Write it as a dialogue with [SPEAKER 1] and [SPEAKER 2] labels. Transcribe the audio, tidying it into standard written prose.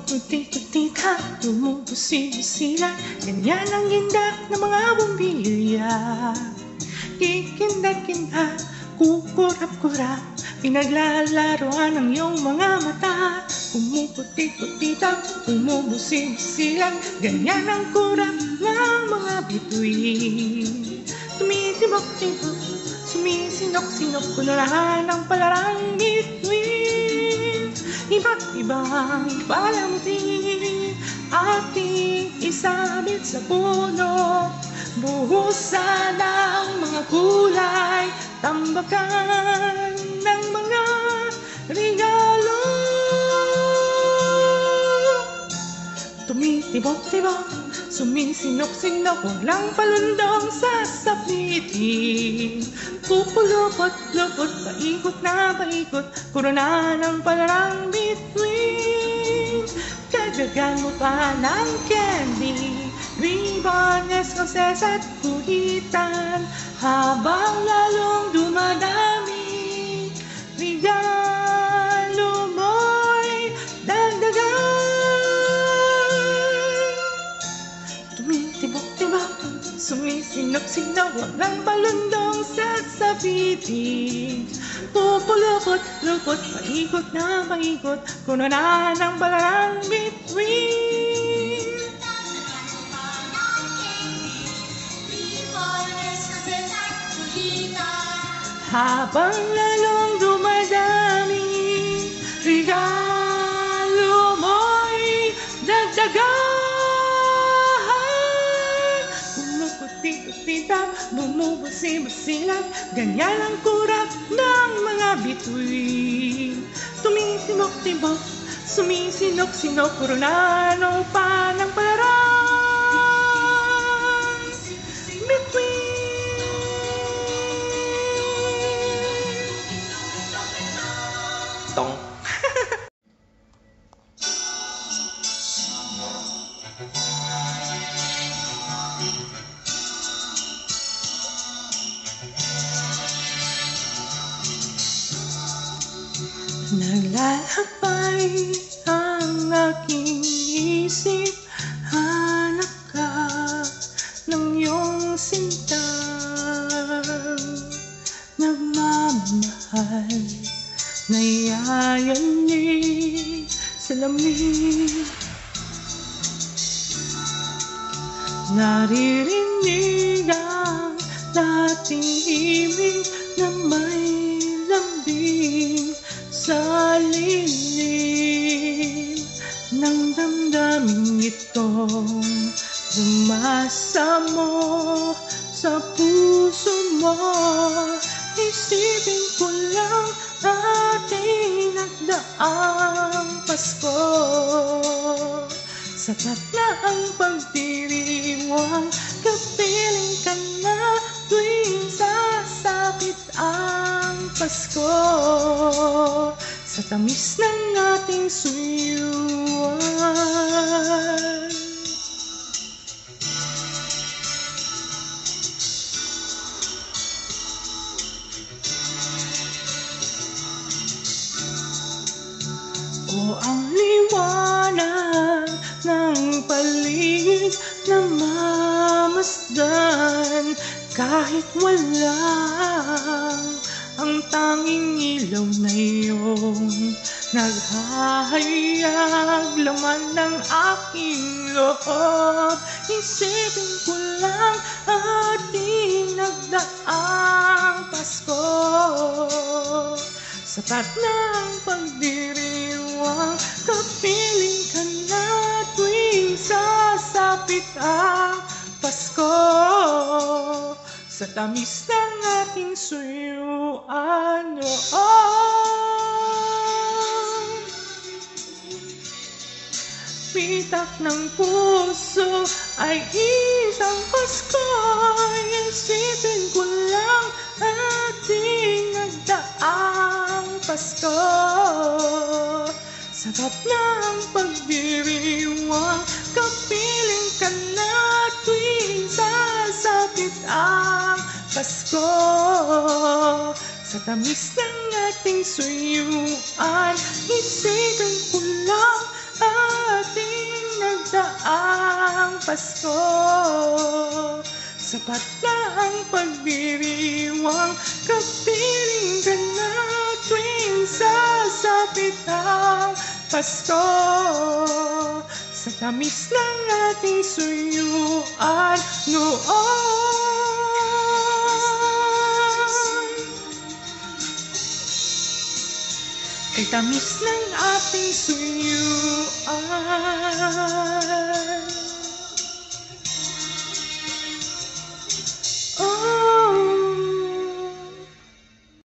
[SPEAKER 1] Kumukuti-kuti ka, bumubusi-busilan, ganyan ang gindak ng mga bumbilya. Kikinda-kinda, kukurap-kurap, pinaglalaroan ng iyong mga mata. Kumukuti-kuti ka, bumubusi-busilan, ganyan ang kurap ng mga bituin. Tumitibok-tibok, sumisinok-sinok, kunarahan ang palarang bituin. Iba't ibang palamuti ating isabit sa puno. Buhusan ng mga kulay, tambakan ng mga regalo. Tumitibok-tibok, sumisinok-sinok, walang palundong sasapitin. Pupulupot-lupot, paikot na paikot, korona ng palarang bituin. Dagdagan mo pa ng candy, ribbon, escoses at kuhitan, habang lalong dumadami, regalo mo'y dagdagan. Tumitibok-tibok, sumisinok-sinok, walang palundong sasapitin. Pupulupot-lupot, paikot na paikot, korona ng palarang bituin. Habang lalong dumadami, regalo mo'y dagdagan. Kumukuti-kutita, bumubusi-busilan, ganyan ang kurap ng mga bituin. Tumitibok-tibok, sumisinok-sinok, koronano pa ng palarang bituin. Tong. Naglalakbay ang aking isip, hanap ka ng iyong sinta, nagmamahal, nayayanig sa lamig. Naririnig ang dating ibig na may lambing sa lilim ng damdamin itong lumasa mo sa puso mo. Isipin ko lang ating nagdaang Pasko. Sapat na ang pagdiriwang, kapiling ka na tuwing sasapit ang Pasko. Sa tamis ng ating suyuan. O ang liwanag ng paligid na mamasdan, kahit walang ang tanging ilaw na iyong naghahayag, laman ng aking loob. Isipin ko lang ating nagdaang Pasko. Sapat na ang pagdiriwang, kapiling ka na tuwing sasapit ang Pasko. Sa tamis ng ating suyuan noon, pitak ng puso ay isang Pasko. Isipin ko lang ating nagdaang Pasko. Sapat na ang pagdiriwang, kapiling ka na tuwing sasapit ang Pasko. Sa tamis ng ating suyuan, isipin ko lang nagdaang Pasko. Sapat na ang pagdiriwang, kapiling ka na tuwing sasapit ang Pasko. Sa tamis ng ating suyuan noon, kay tamis ng ating suyuan. Oh,